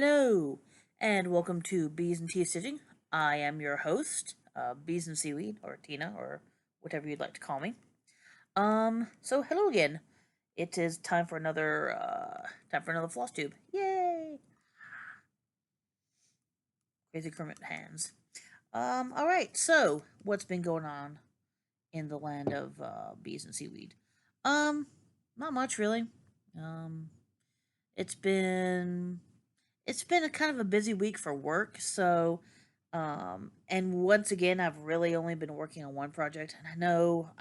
Hello, and welcome to Bees and Tea Stitching. I am your host, Bees and Seaweed, or Tina, or whatever you'd like to call me. So hello again. It is time for another FlossTube. Yay! Crazy Kermit hands. Alright, so what's been going on in the land of bees and seaweed? Um, Not much really. Um, it's been it's been a kind of a busy week for work, so and once again I've really only been working on one project, and I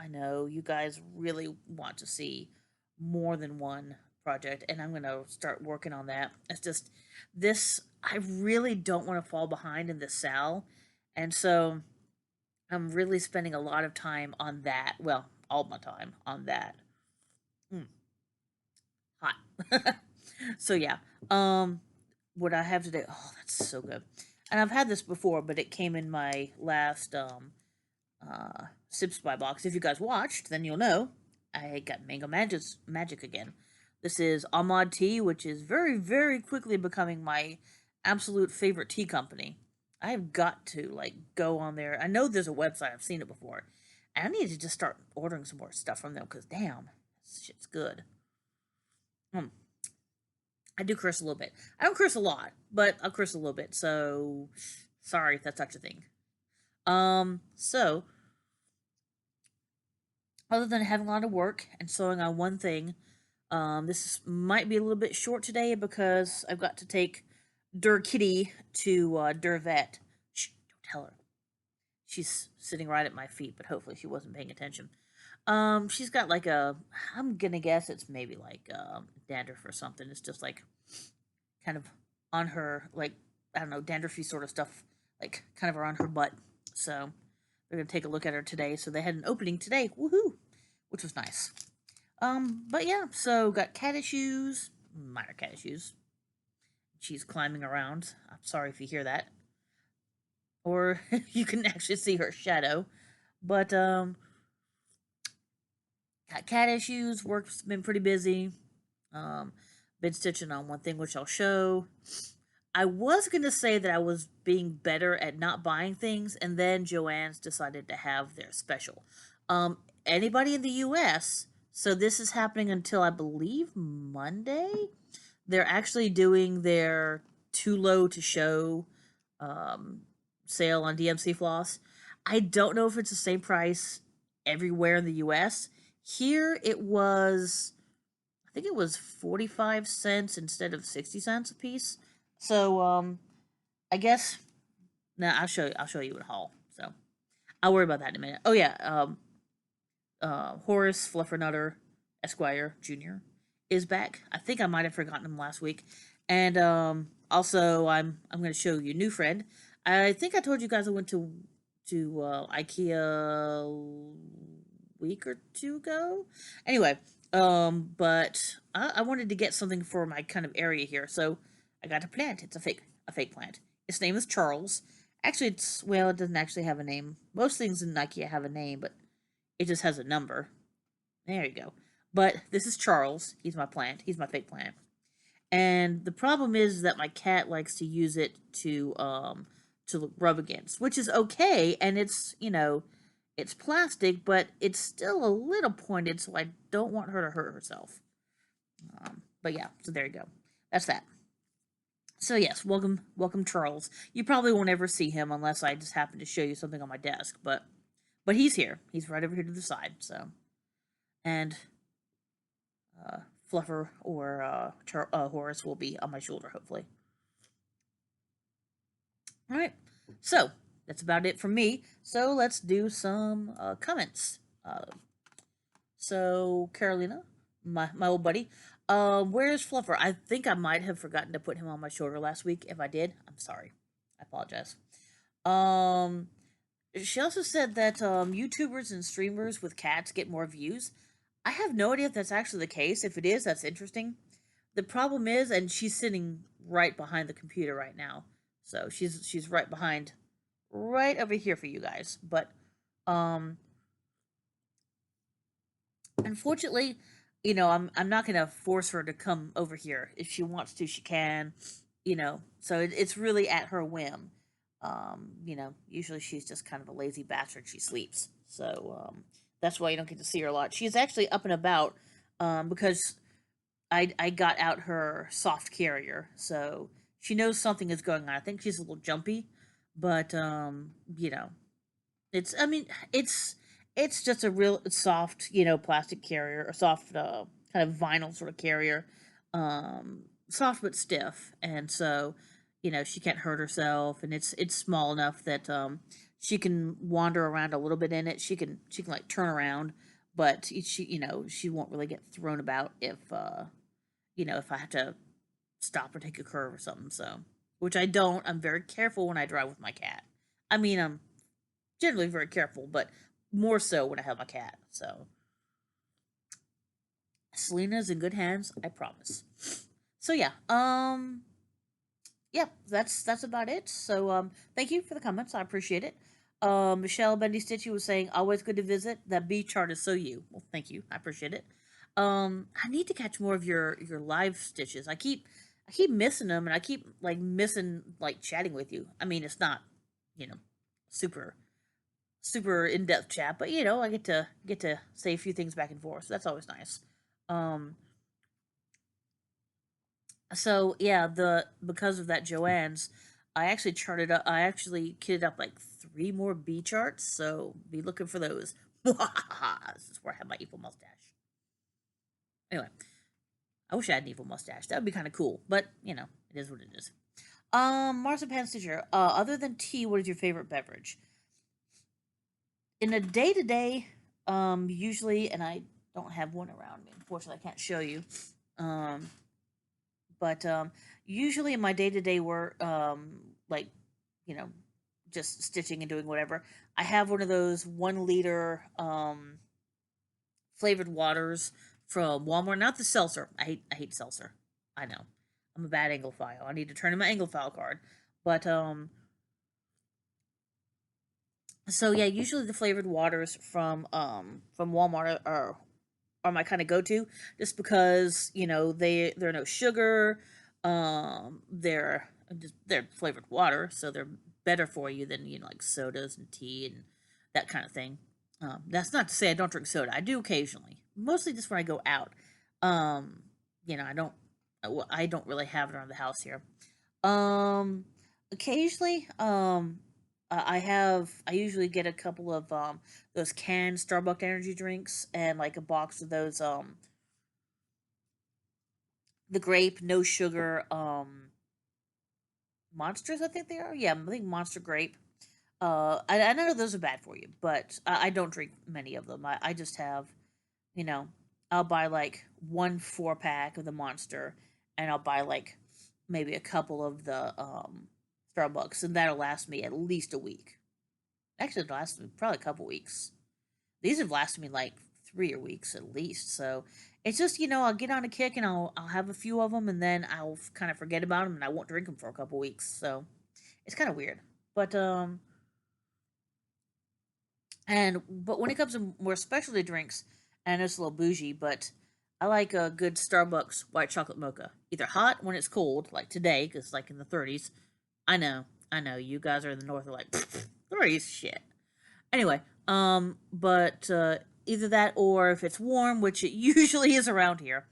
know you guys really want to see more than one project, and I'm going to start working on that. It's just this I really don't want to fall behind in the sal, and so I'm really spending a lot of time on that. Well, all my time on that. Mm, hot. So yeah. What I have today. Oh, that's so good. And I've had this before, but it came in my last Sips by box. If you guys watched, then you'll know I got Mango Magic again. This is Ahmad Tea, which is very, very quickly becoming my absolute favorite tea company. I've got to go on there. I know there's a website. I've seen it before. And I need to just start ordering some more stuff from them because damn, this shit's good. Hmm. I do curse a little bit. I don't curse a lot, but I'll curse a little bit. So sorry if that's such a thing. So other than having a lot of work and sewing on one thing, this might be a little bit short today because I've got to take Der Kitty to Der Vet. Shh, don't tell her. She's sitting right at my feet, but hopefully she wasn't paying attention. She's got I'm gonna guess it's maybe dandruff or something. It's just kind of on her, I don't know, dandruffy sort of stuff, kind of around her butt. So they're gonna take a look at her today. So they had an opening today, woohoo, which was nice. But yeah, so got cat issues, minor cat issues. She's climbing around. I'm sorry if you hear that, or you can actually see her shadow. But got cat issues. Work's been pretty busy. Um, been stitching on one thing, which I'll show. I was gonna say that I was being better at not buying things, and then Joann's decided to have their special. Anybody in the U.S. So this is happening until I believe Monday. They're actually doing their too low to show um, sale on DMC Floss. I don't know if it's the same price everywhere in the U.S. Here it was, I think it was 45 cents instead of 60 cents a piece. So I guess now I'll show you in haul. So I'll worry about that in a minute. Oh yeah, Horace Fluffernutter Esquire Jr. is back. I think I might have forgotten him last week. And also I'm going to show you a new friend. I think I told you guys I went to IKEA a week or two ago. Anyway, but I wanted to get something for my kind of area here, so I got a plant. It's a fake plant. Its name is Charles. Actually, it doesn't actually have a name. Most things in IKEA have a name, but it just has a number. There you go. But this is Charles. He's my plant. He's my fake plant. And the problem is that my cat likes to use it to rub against, which is okay, and it's plastic, but it's still a little pointed, so I don't want her to hurt herself. But yeah, so there you go. That's that. So yes, welcome Charles. You probably won't ever see him unless I just happen to show you something on my desk, but he's here. He's right over here to the side. So and uh, Fluffer or Horace will be on my shoulder, hopefully. All right. So that's about it from me. So let's do some comments. So Carolina, my old buddy, where's Fluffer? I think I might have forgotten to put him on my shoulder last week. If I did, I'm sorry. I apologize. Um, she also said that YouTubers and streamers with cats get more views. I have no idea if that's actually the case. If it is, that's interesting. The problem is, and she's sitting right behind the computer right now, so she's right behind, right over here for you guys. But um, unfortunately, I'm not gonna force her to come over here. If she wants to, she can. so it's really at her whim. Usually she's just kind of a lazy bastard. She sleeps. So that's why you don't get to see her a lot. She's actually up and about because I got out her soft carrier. So she knows something is going on. I think she's a little jumpy, but it's I mean it's just a real soft plastic carrier or soft kind of vinyl sort of carrier, soft but stiff, and so she can't hurt herself, and it's small enough that she can wander around a little bit in it. She can like turn around, but she won't really get thrown about if I have to stop or take a curve or something. So which I don't. I'm very careful when I drive with my cat. I mean, I'm generally very careful, but more so when I have my cat. So Selena's in good hands, I promise. So yeah, that's about it. So thank you for the comments. I appreciate it. Michelle Bendy Stitchy was saying, always good to visit. That B chart is so you. Well, thank you. I appreciate it. I need to catch more of your live stitches. I keep missing them, and I keep like missing like chatting with you. I mean, it's not, you know, super super in depth chat, but I get to say a few things back and forth. So that's always nice. Um, so yeah, the because of that Joanne's, I actually charted up. I actually kitted up like three more B charts. So be looking for those. This is where I have my evil mustache. Anyway, I wish I had an evil mustache. That would be kind of cool. But it is what it is. Marzipan Stitcher. Other than tea, what is your favorite beverage? In a day to day, usually, and I don't have one around me. Unfortunately, I can't show you. Um, but usually in my day to day work, like you know, just stitching and doing whatever, I have one of those 1 liter flavored waters from Walmart. Not the seltzer. I hate seltzer. I know. I'm a bad Anglophile. I need to turn in my Anglophile card. But usually the flavored waters from Walmart are my kind of go to, just because they're no sugar, they're flavored water, so they're better for you than like sodas and tea and that kind of thing. That's not to say I don't drink soda. I do occasionally, mostly just when I go out. Um, I don't really have it around the house here. Um, Occasionally, I usually get a couple of those canned Starbucks energy drinks and like a box of those the grape no sugar monsters, I think they are. Yeah, I think Monster Grape. I know those are bad for you, but I don't drink many of them. I just have, you know, I'll buy like 1 4-pack of the Monster, and I'll buy like maybe a couple of the Starbucks, and that'll last me at least a week. Actually, it'll last me probably a couple weeks. These have lasted me like 3 weeks at least. So it's just I'll get on a kick and I'll have a few of them, and then I'll kind of forget about them, and I won't drink them for a couple weeks. So it's kind of weird. But when it comes to more specialty drinks, and it's a little bougie, but I like a good Starbucks white chocolate mocha. Either hot when it's cold, like today, because like in the 30s. I know, you guys are in the north are like 30s shit. Anyway, but either that or if it's warm, which it usually is around here,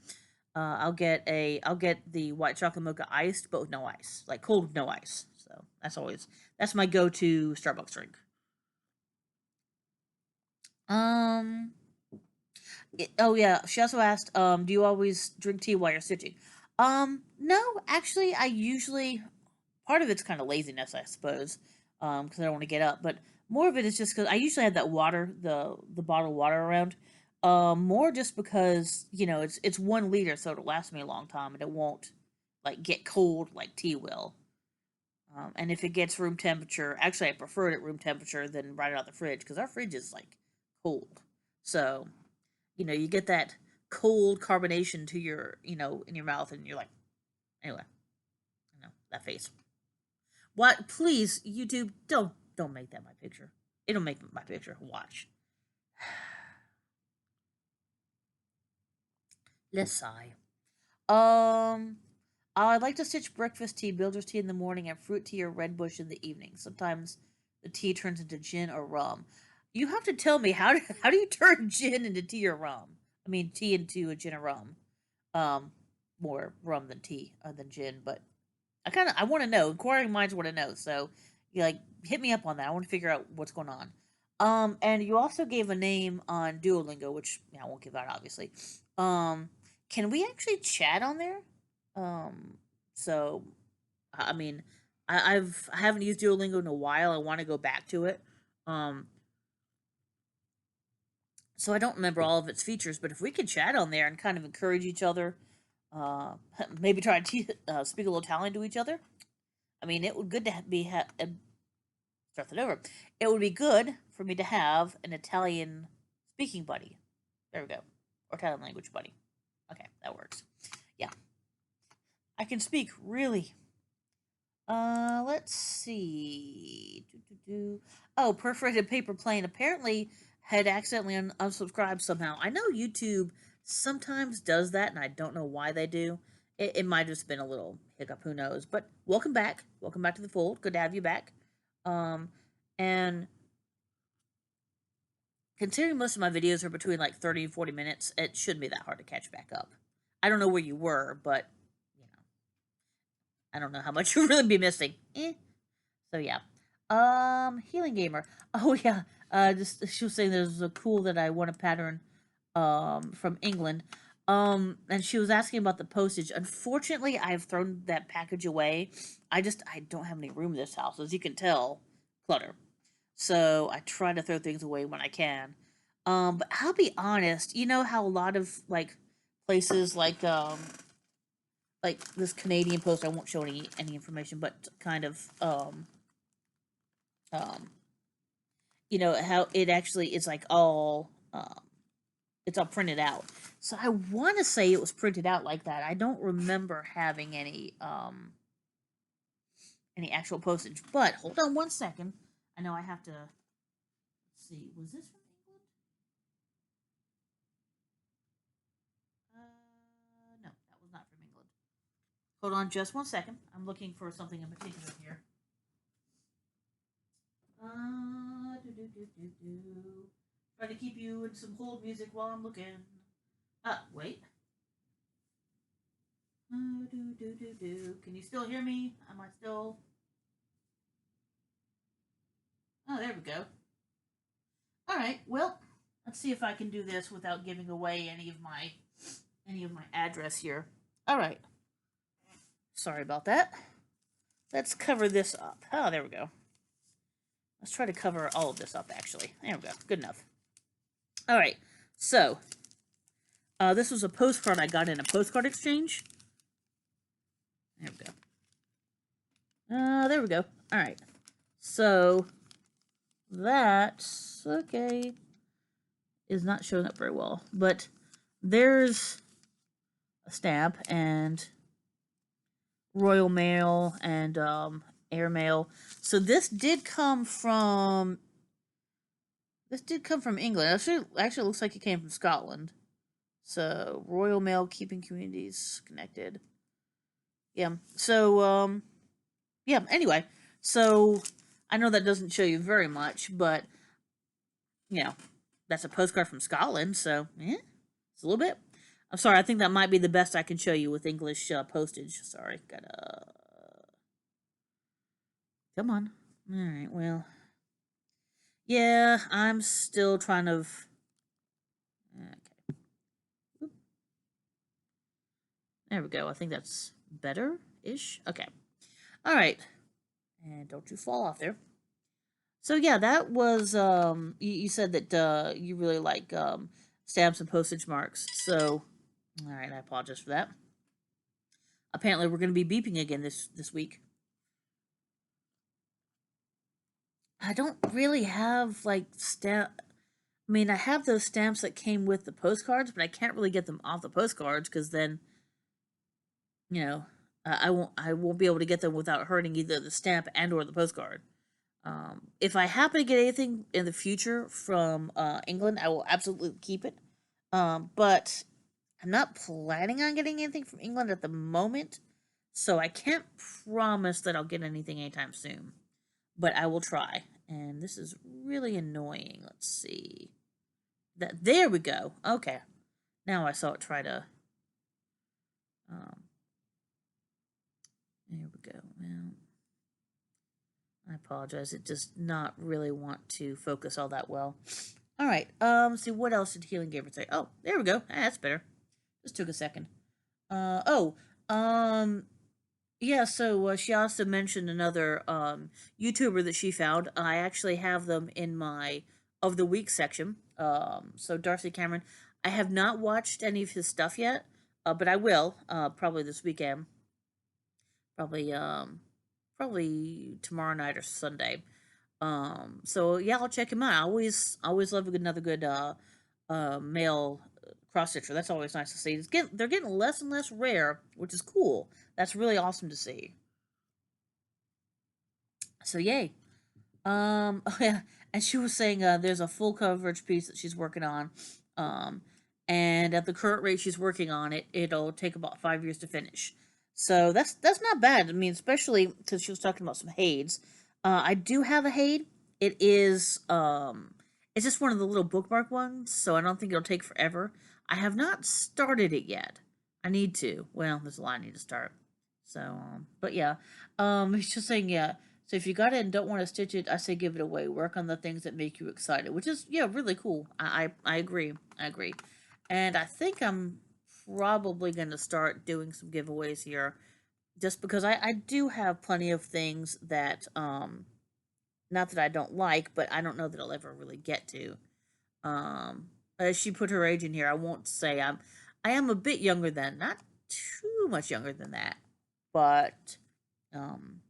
I'll get the white chocolate mocha iced, but with no ice, like cold with no ice. So that's my go to Starbucks drink. Um, oh yeah, she also asked, do you always drink tea while you're stitching? No, actually, I usually part of it's kind of laziness, I suppose, because I don't want to get up, but more of it is just because I usually have that water, the bottled water around. More just because it's 1 liter, so it'll last me a long time, and it won't like get cold like tea will. And if it gets room temperature, actually I prefer it at room temperature than right out of the fridge because our fridge is like cold. So you get that cold carbonation to your in your mouth, and you're like, anyway, that face. What? Please, YouTube, don't make that my picture. It'll make my picture. Watch. Let's sigh. Um, I'd like to stitch breakfast tea, builder's tea in the morning, and fruit tea or red bush in the evening. Sometimes the tea turns into gin or rum. You have to tell me how do you turn gin into tea or rum? I mean, tea into a gin or rum. Um, More rum than tea than gin, but I want to know. Inquiring minds want to know. So, you like hit me up on that. I want to figure out what's going on. And you also gave a name on Duolingo, which I won't give out obviously. Can we actually chat on there? Um, so I mean, I haven't used Duolingo in a while. I want to go back to it. Um, so I don't remember all of its features, but if we could chat on there and kind of encourage each other, uh, maybe try to speak a little Italian to each other. I mean, it would good to start that over. It would be good for me to have an Italian speaking buddy. There we go, or Italian language buddy. Okay, that works. Yeah, I can speak really. Let's see. Oh, perforated paper plane apparently had accidentally unsubscribed somehow. I know YouTube sometimes does that, and I don't know why they do. It might have just been a little hiccup, who knows? But welcome back. Welcome back to the fold. Good to have you back. And considering most of my videos are between like 30 and 40 minutes, it shouldn't be that hard to catch back up. I don't know where you were, but I don't know how much you'll really be missing. So yeah. Healing Gamer. Oh yeah. Just she was saying there's a cool that I want a pattern from England. And she was asking about the postage. Unfortunately, I've thrown that package away. I don't have any room in this house. As you can tell, clutter. So I try to throw things away when I can. But I'll be honest, you know how a lot of like places like this Canadian post, I won't show any information, but kind of um you know how it actually is like all it's all printed out. So I want to say it was printed out like that. I don't remember having any actual postage. But hold on one second. I know I have to see. Was this from England? No, that was not from England. Hold on just one second. I'm looking for something in particular here. Try to keep you in some hold music while I'm looking. Wait. Can you still hear me? Am I still? Oh, there we go. All right. Well, let's see if I can do this without giving away any of my address here. All right. Sorry about that. Let's cover this up. Oh, there we go. Let's try to cover all of this up, actually. There we go. Good enough. All right. So, this was a postcard I got in a postcard exchange. There we go. There we go. All right. So, that's okay. Is not showing up very well. But there's a stamp and Royal Mail and airmail. So this did come from England. Actually looks like it came from Scotland. So Royal Mail, keeping communities connected. Yeah. So yeah. Anyway, so I know that doesn't show you very much, but you know that's a postcard from Scotland. So yeah, it's a little bit. I'm sorry. I think that might be the best I can show you with English postage. Sorry. Gotta. Come on. All right. Well. Yeah, I'm still trying to. Okay. There we go. I think that's better-ish. Okay. All right. And don't you fall off there. So yeah, that was you said that you really like stamps and postage marks. So all right, I apologize for that. Apparently we're going to be beeping again this week. I don't really have like stamp. I mean, I have those stamps that came with the postcards, but I can't really get them off the postcards because then, you know, I won't be able to get them without hurting either the stamp and or the postcard. If I happen to get anything in the future from England, I will absolutely keep it. But I'm not planning on getting anything from England at the moment. So I can't promise that I'll get anything anytime soon, but I will try. And this is really annoying. Let's see. There we go. Okay. Now I saw it try to. Um, there we go. Well, I apologize. It does not really want to focus all that well. All right. Let's see, what else did Healing Gamer say? Oh, there we go. That's better. Just took a second. Oh. Yeah. So she also mentioned another YouTuber that she found. I actually have them in my of the week section. So Darcy Cameron. I have not watched any of his stuff yet, but I will. Probably this weekend. Probably probably tomorrow night or Sunday. So yeah, I'll check him out. I always love another good male cross stitcher. That's always nice to see. They're getting less and less rare, which is cool. That's really awesome to see. So yay. Oh yeah, and she was saying there's a full coverage piece that she's working on. Um, and at the current rate she's working on it, it'll take about 5 years to finish. So that's not bad. I mean, especially because she was talking about some Hades. I do have a Hade. It is it's just one of the little bookmark ones, so I don't think it'll take forever. I have not started it yet. I need to. Well, there's a lot I need to start. So, but yeah, he's just saying yeah. So if you got it and don't want to stitch it, I say give it away. Work on the things that make you excited, which is yeah, really cool. I agree. I agree. And I think I'm probably going to start doing some giveaways here, just because I do have plenty of things that not that I don't like, but I don't know that I'll ever really get to. As she put her age in here, I won't say I am a bit younger than, not too much younger than that, but um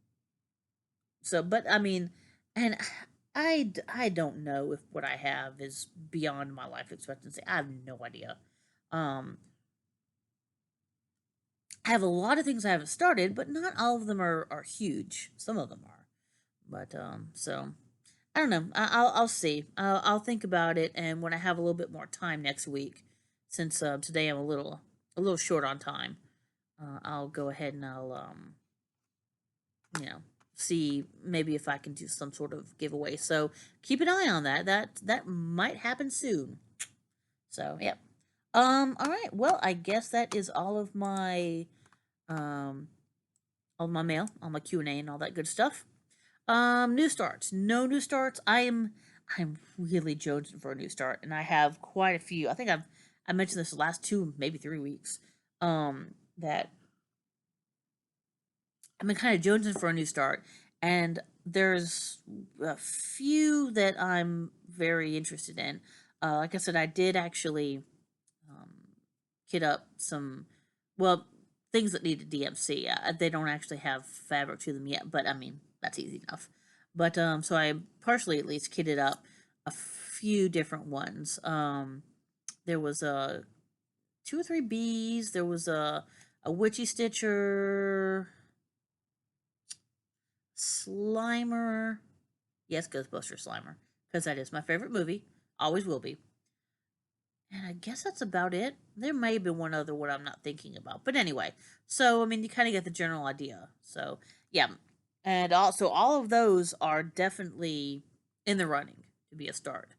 so, but I mean, and I don't know if what I have is beyond my life expectancy. I have no idea. Um, I have a lot of things I haven't started, but not all of them are huge. Some of them are, but so I don't know. I'll see. I'll think about it, and when I have a little bit more time next week, since today I'm a little short on time, I'll go ahead and I'll you know, see maybe if I can do some sort of giveaway. So keep an eye on that. That might happen soon. So yep. All right. Well, I guess that is um all my mail, all my Q&A and all that good stuff. New starts. No new starts. I'm really jonesing for a new start, and I have quite a few. I think I mentioned this the last 2, maybe 3 weeks. That I've been kind of jonesing for a new start, and there's a few that I'm very interested in. Like I said, I did actually um, kit up some, well, things that needed DMC. They don't actually have fabric to them yet, but I mean that's easy enough. But so I partially at least kitted up a few different ones. There was a 2 or 3 bees. There was a witchy stitcher, Slimer. Yes, Ghostbuster Slimer. Because that is my favorite movie. Always will be. And I guess that's about it. There may have been one other one I'm not thinking about. But anyway, so, I mean, you kind of get the general idea. So, yeah. And also, all of those are definitely in the running to be a start.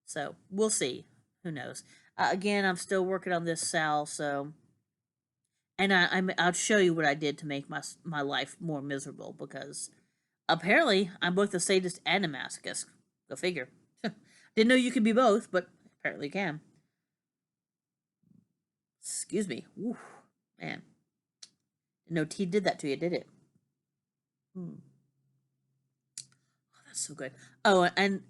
So, we'll see. Who knows? Again, I'm still working on this Sal, so. And I'll show you what I did to make my life more miserable because apparently, I'm both a sadist and a masochist. Go figure. Didn't know you could be both, but apparently you can. Excuse me. Ooh, man. No tea did that to you, did it? Hmm. Oh, that's so good. Oh, and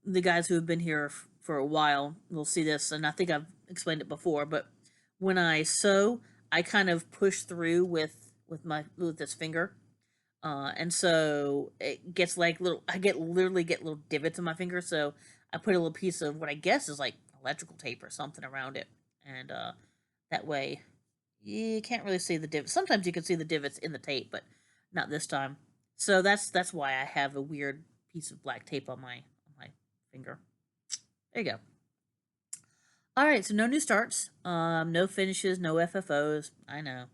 the guys who have been here for a while will see this, and I think I've explained it before, but when I sew, I kind of push through with this finger. And so it gets like little. I literally get little divots in my finger. So I put a little piece of what I guess is like electrical tape or something around it, and that way you can't really see the divots. Sometimes you can see the divots in the tape, but not this time. So that's why I have a weird piece of black tape on my finger. There you go. All right, so no new starts, no finishes, no FFOs. I know.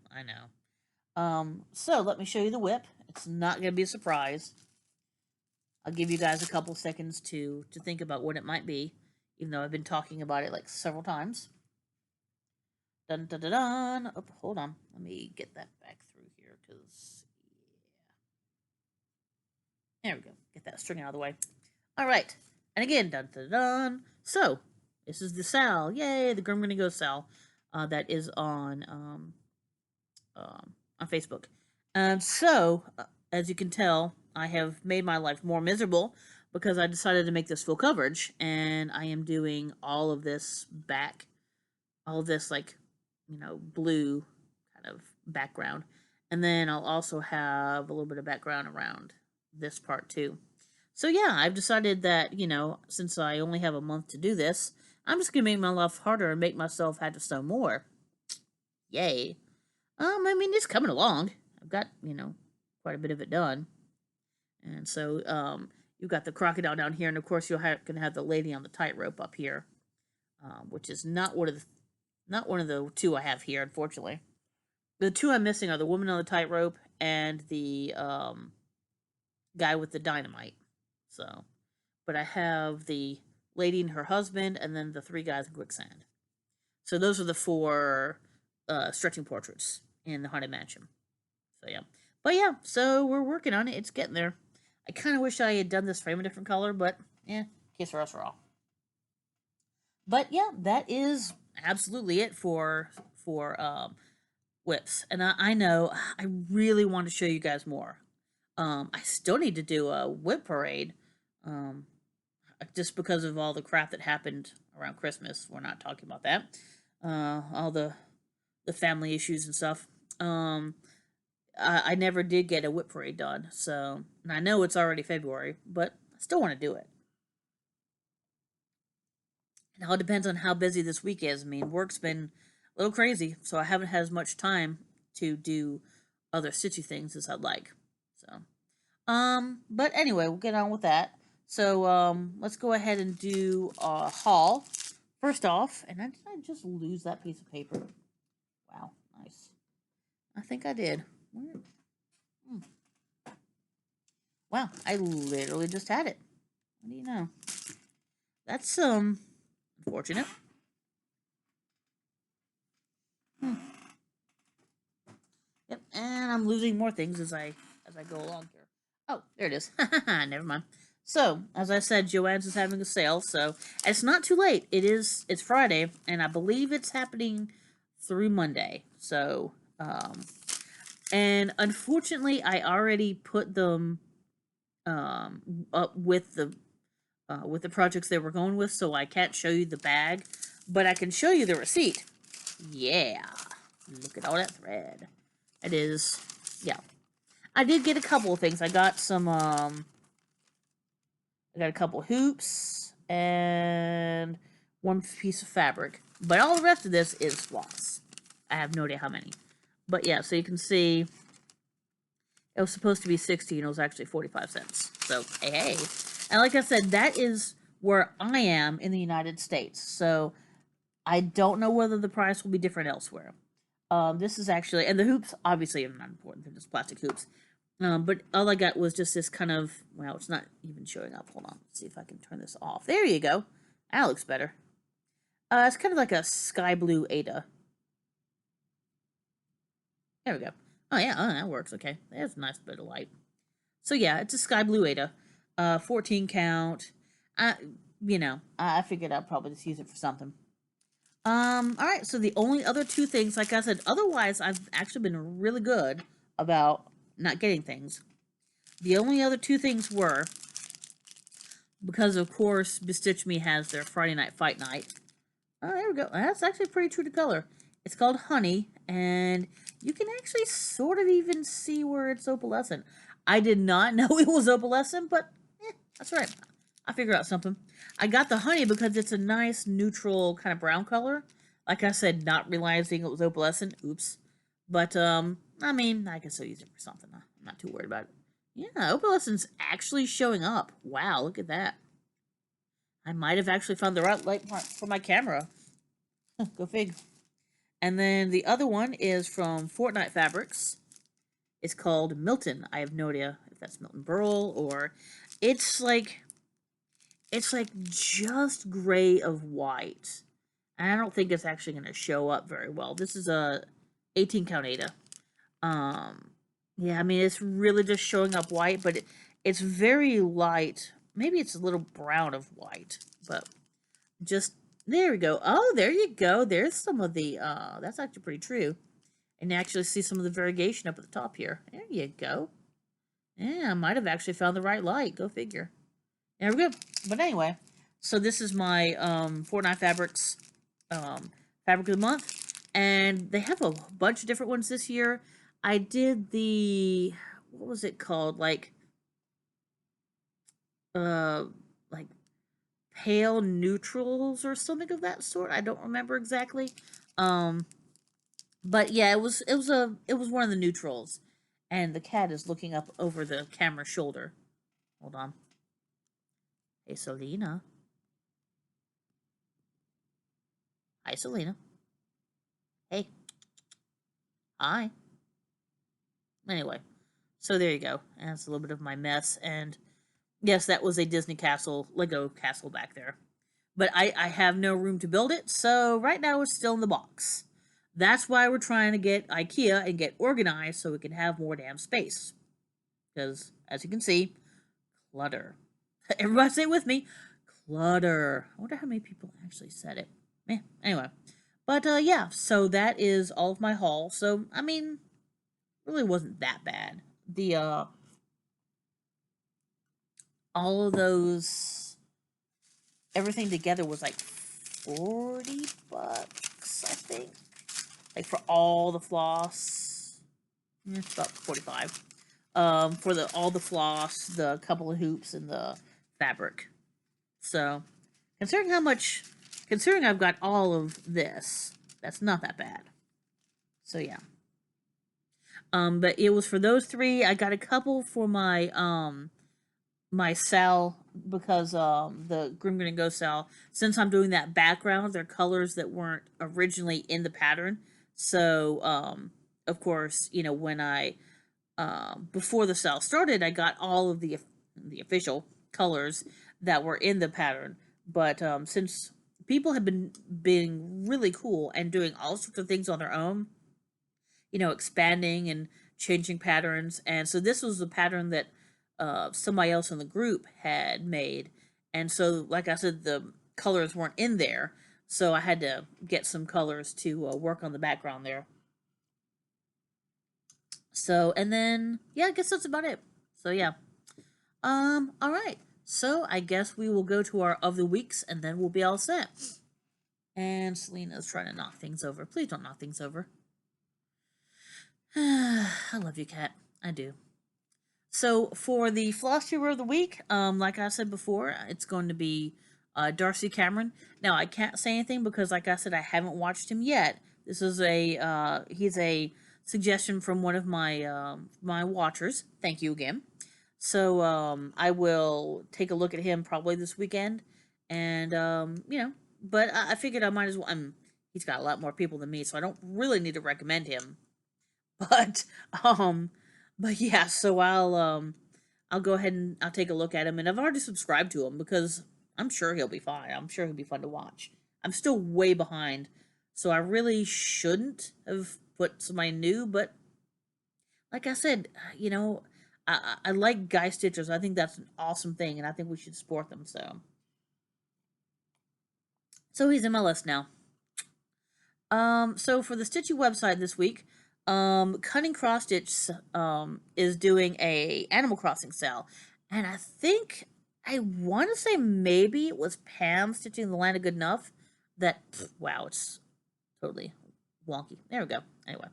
So let me show you the whip. It's not going to be a surprise. I'll give you guys a couple seconds to think about what it might be, even though I've been talking about it like several times. Dun dun dun dun. Oh, hold on. Let me get that back through here, because yeah. There we go. Get that string out of the way. All right. And again, dun dun dun. So this is the Sal. Yay, the Grim Gonna Go Sal. That is on Facebook. And so, as you can tell, I have made my life more miserable because I decided to make this full coverage, and I am doing all of this back, all of this like, blue kind of background, and then I'll also have a little bit of background around this part too. So yeah, I've decided that, since I only have a month to do this, I'm just gonna make my life harder and make myself have to sew more. Yay. I mean, it's coming along. I've got, quite a bit of it done. And so, you've got the crocodile down here, and of course you're gonna have the lady on the tightrope up here, which is not one of the two I have here, unfortunately. The two I'm missing are the woman on the tightrope and the guy with the dynamite. So, but I have the lady and her husband, and then the three guys in quicksand. So those are the four stretching portraits in the Haunted Mansion. So yeah. But yeah, so we're working on it. It's getting there. I kind of wish I had done this frame a different color, but yeah, kiss for us for all. But yeah, that is absolutely it for whips. And I know I really want to show you guys more. I still need to do a whip parade. Just because of all the crap that happened around Christmas. We're not talking about that. All the family issues and stuff. I never did get a whip parade done, so, and I know it's already February, but I still want to do it. It all depends on how busy this week is. I mean, work's been a little crazy, so I haven't had as much time to do other stitchy things as I'd like. So, but anyway, we'll get on with that. So, let's go ahead and do a haul. First off, and did I just lose that piece of paper? Wow, nice. I think I did. Wow, I literally just had it. What do you know? That's, unfortunate. Yep, and I'm losing more things as I go along here. Oh, there it is. Never mind. So, as I said, Joann's is having a sale, so it's not too late. It's Friday, and I believe it's happening through Monday. So, and unfortunately, I already put them up with the projects they were going with, so I can't show you the bag, but I can show you the receipt. Yeah, look at all that thread. It is, yeah. I did get a couple of things. I got some, I got a couple hoops and one piece of fabric, but all the rest of this is floss. I have no idea how many, but yeah. So you can see, it was supposed to be 16. It was actually 45 cents. So hey. And like I said, that is where I am in the United States. So I don't know whether the price will be different elsewhere. This is actually, and the hoops obviously are not important. They're just plastic hoops. But all I got was just this kind of, well, it's not even showing up. Hold on. Let's see if I can turn this off. There you go. That looks better. It's kind of like a sky blue Ada. There we go. Oh, yeah, that works. Okay. There's a nice bit of light. So, yeah, it's a sky blue Ada. 14 count. I figured I'd probably just use it for something. Alright, so the only other two things, like I said, otherwise I've actually been really good about not getting things. The only other two things were, because of course Bestitch Me has their Friday Night Fight Night. Oh, there we go. That's actually pretty true to color. It's called Honey, and you can actually sort of even see where it's opalescent. I did not know it was opalescent, but that's right. I figure out something. I got the honey because it's a nice neutral kind of brown color. Like I said, not realizing it was opalescent. Oops. But, I mean, I can still use it for something. I'm not too worried about it. Yeah, opalescent's actually showing up. Wow, look at that. I might have actually found the right light for my camera. Go fig. And then the other one is from Fortnite Fabrics. It's called Milton. I have no idea if that's Milton Berle or it's like just gray of white. And I don't think it's actually going to show up very well. This is a 18 count Ada. Yeah, I mean, it's really just showing up white, but it's very light. Maybe it's a little brown of white, but just, there we go. Oh, there you go. There's some of the, that's actually pretty true. And you actually see some of the variegation up at the top here. There you go. Yeah, I might have actually found the right light. Go figure. There we go. But anyway, so this is my Fortnite Fabrics Fabric of the Month. And they have a bunch of different ones this year. I did the, what was it called? Like pale neutrals or something of that sort. I don't remember exactly. But yeah, it was one of the neutrals. And the cat is looking up over the camera's shoulder. Hold on. Hey, Selena. Hi, Selena. Hey. Hi. Anyway, so there you go. And that's a little bit of my mess. And yes, that was a Disney castle, Lego castle back there. But I have no room to build it, so right now it's still in the box. That's why we're trying to get IKEA and get organized so we can have more damn space. Because, as you can see, clutter. Everybody say it with me. Clutter. I wonder how many people actually said it. Anyway. But, yeah, so that is all of my haul. So, I mean, really wasn't that bad. The, all of those, everything together was like $40, I think. Like for all the floss, it's about 45. For all the floss, the couple of hoops, and the fabric. So, considering I've got all of this, that's not that bad. So yeah. But it was for those three. I got a couple for my my cell because the Grim Grin Go cell. Since I'm doing that background, they're colors that weren't originally in the pattern. So of course, you know, when I before the cell started, I got all of the official colors that were in the pattern. But since people have been being really cool and doing all sorts of things on their own, you know, expanding and changing patterns, and so this was a pattern that somebody else in the group had made, and so like I said, the colors weren't in there, so I had to get some colors to work on the background there. So, and then, yeah, I guess that's about it. So, yeah. All right. So, I guess we will go to our of the weeks, and then we'll be all set. And Selena's trying to knock things over. Please don't knock things over. I love you, cat. I do. So, for the FlossTuber of the week, like I said before, it's going to be Darcy Cameron. Now, I can't say anything because, like I said, I haven't watched him yet. This is he's a suggestion from one of my my watchers. Thank you again. So I will take a look at him probably this weekend, and you know, but I figured I might as well. He's got a lot more people than me, so I don't really need to recommend him. But but yeah, so I'll go ahead and I'll take a look at him, and I've already subscribed to him because I'm sure he'll be fine. I'm sure he'll be fun to watch. I'm still way behind, so I really shouldn't have put somebody new, but like I said, you know, I like guy stitchers. I think that's an awesome thing, and I think we should support them. So he's in my list now. So for the Stitchy website this week, Cunning Cross Stitch is doing a Animal Crossing sale, and I think I want to say maybe it was Pam stitching the Land of Good Enough. That wow, it's totally wonky. There we go. Anyway,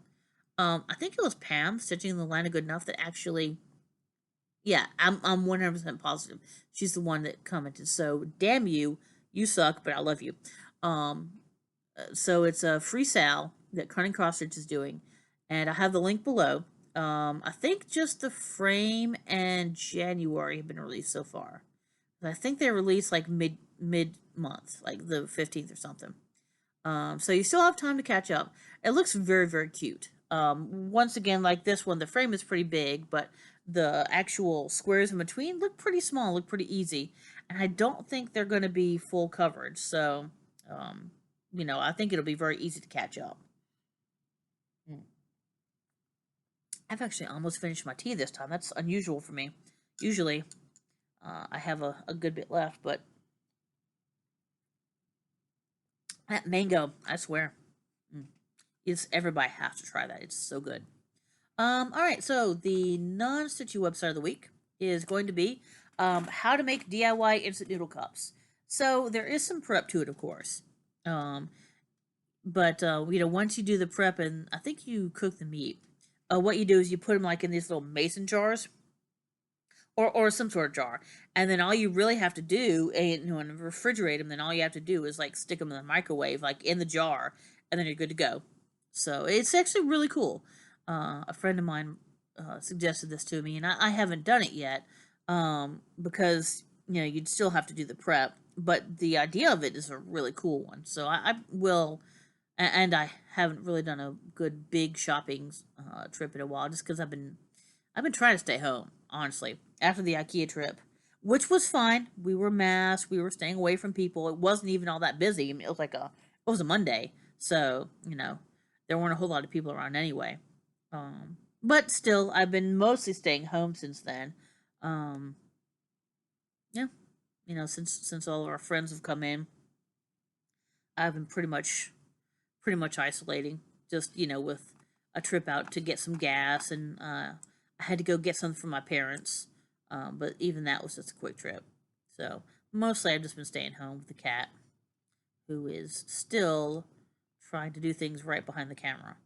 I think it was Pam stitching the Land of Good Enough that actually. Yeah, I'm 100% positive. She's the one that commented. So damn you, you suck, but I love you. So it's a free sale that Cunning Cross Stitch is doing, and I have the link below. I think just the frame and January have been released so far. I think they released like mid month, like the 15th or something. So you still have time to catch up. It looks very, very cute. Once again, like this one, the frame is pretty big, but the actual squares in between look pretty small, look pretty easy. And I don't think they're going to be full coverage. So, um, I think it'll be very easy to catch up. I've actually almost finished my tea this time. That's unusual for me. Usually, I have a good bit left, but that mango, I swear, everybody has to try that. It's so good. All right, so the non-stitchy website of the week is going to be how to make DIY instant noodle cups. So there is some prep to it, of course. But once you do the prep, and I think you cook the meat, what you do is you put them like in these little mason jars, or some sort of jar, and then all you really have to do, and refrigerate them. Then all you have to do is like stick them in the microwave, like in the jar, and then you're good to go. So it's actually really cool. A friend of mine suggested this to me, and I haven't done it yet because you'd still have to do the prep. But the idea of it is a really cool one. So I will, and I haven't really done a good big shopping trip in a while, just because I've been trying to stay home, honestly, after the IKEA trip, which was fine. We were masked, we were staying away from people. It wasn't even all that busy. I mean, it was a Monday, so there weren't a whole lot of people around anyway. But still, I've been mostly staying home since then. Yeah, since all of our friends have come in, I've been pretty much isolating. Just with a trip out to get some gas, and I had to go get something for my parents. But even that was just a quick trip. So mostly I've just been staying home with the cat, who is still trying to do things right behind the camera.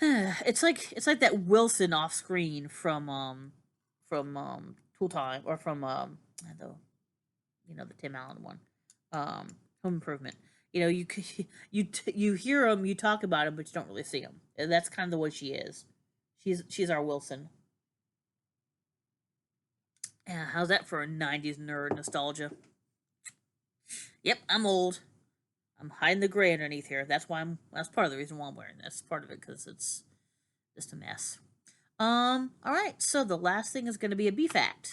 It's like that Wilson off screen from Tool Time, or from the Tim Allen one, Home Improvement. You you hear him, you talk about him, but you don't really see him. And that's kind of the way she is. She's our Wilson. Yeah, how's that for a '90s nerd nostalgia? Yep, I'm old. I'm hiding the gray underneath here. That's part of the reason why I'm wearing this. Part of it because it's just a mess. All right. So the last thing is going to be a bee fact,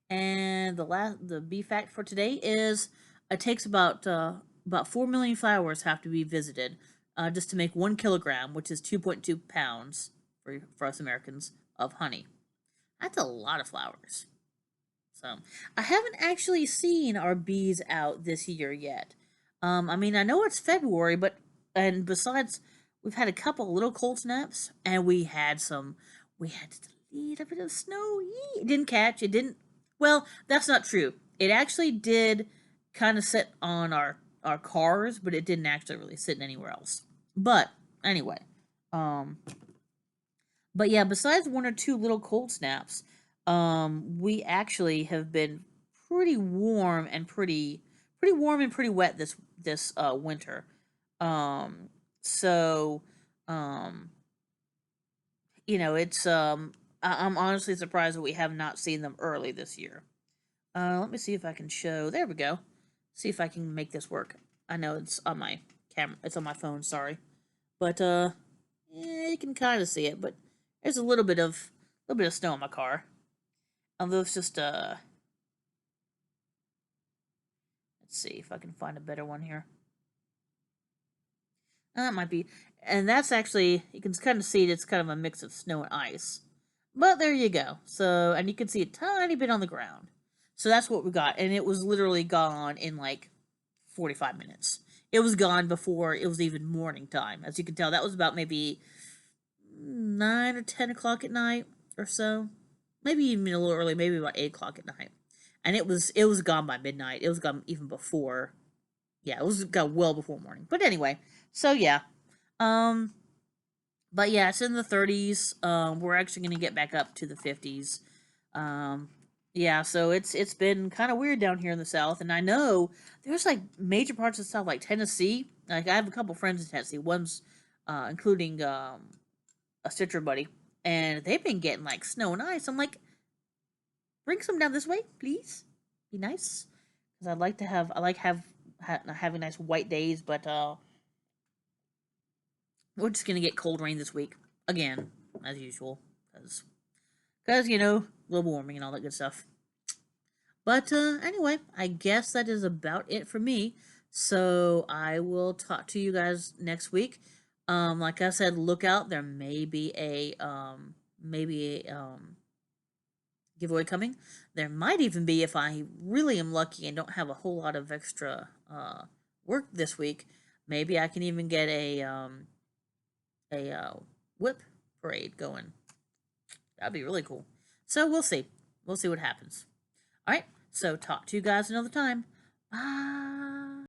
and the bee fact for today is it takes about 4 million flowers have to be visited just to make 1 kilogram, which is 2.2 pounds for us Americans, of honey. That's a lot of flowers. So I haven't actually seen our bees out this year yet. I mean, I know it's February, and besides, we've had a couple little cold snaps, and we had a little bit of snow. It didn't catch. It didn't. Well, that's not true. It actually did kind of sit on our cars, but it didn't actually really sit anywhere else. But anyway, but yeah, besides one or two little cold snaps, we actually have been pretty warm and pretty wet this winter. So it's I'm honestly surprised that we have not seen them early this year. Let me see if I can show. There we go. See if I can make this work. I know it's on my camera. It's on my phone. Sorry, but you can kind of see it. But there's a little bit of snow on my car. Although it's just let's see if I can find a better one here. That might be, and that's actually, you can kind of see it's kind of a mix of snow and ice. But there you go. So, and you can see a tiny bit on the ground. So that's what we got, and it was literally gone in like 45 minutes. It was gone before it was even morning time. As you can tell, that was about maybe 9 or 10 o'clock at night or so. Maybe even a little early, maybe about 8 o'clock at night. And it was gone by midnight. It was gone even before, yeah, it was gone well before morning. But anyway, so yeah. But yeah, it's in the 30s. We're actually going to get back up to the 50s. Yeah, so it's been kind of weird down here in the South, and I know there's like major parts of the South, like Tennessee. Like I have a couple friends in Tennessee. One's including a Stitcher buddy, and they've been getting like snow and ice. I'm like, bring some down this way, please. Be nice, because having nice white days, but we're just gonna get cold rain this week again, as usual, because you know, global warming and all that good stuff. But anyway, I guess that is about it for me. So I will talk to you guys next week. Like I said, look out. There may be a giveaway coming. There might even be, if I really am lucky and don't have a whole lot of extra work this week, maybe I can even get a whip parade going. That'd be really cool. So we'll see. We'll see what happens. All right. So talk to you guys another time. Bye.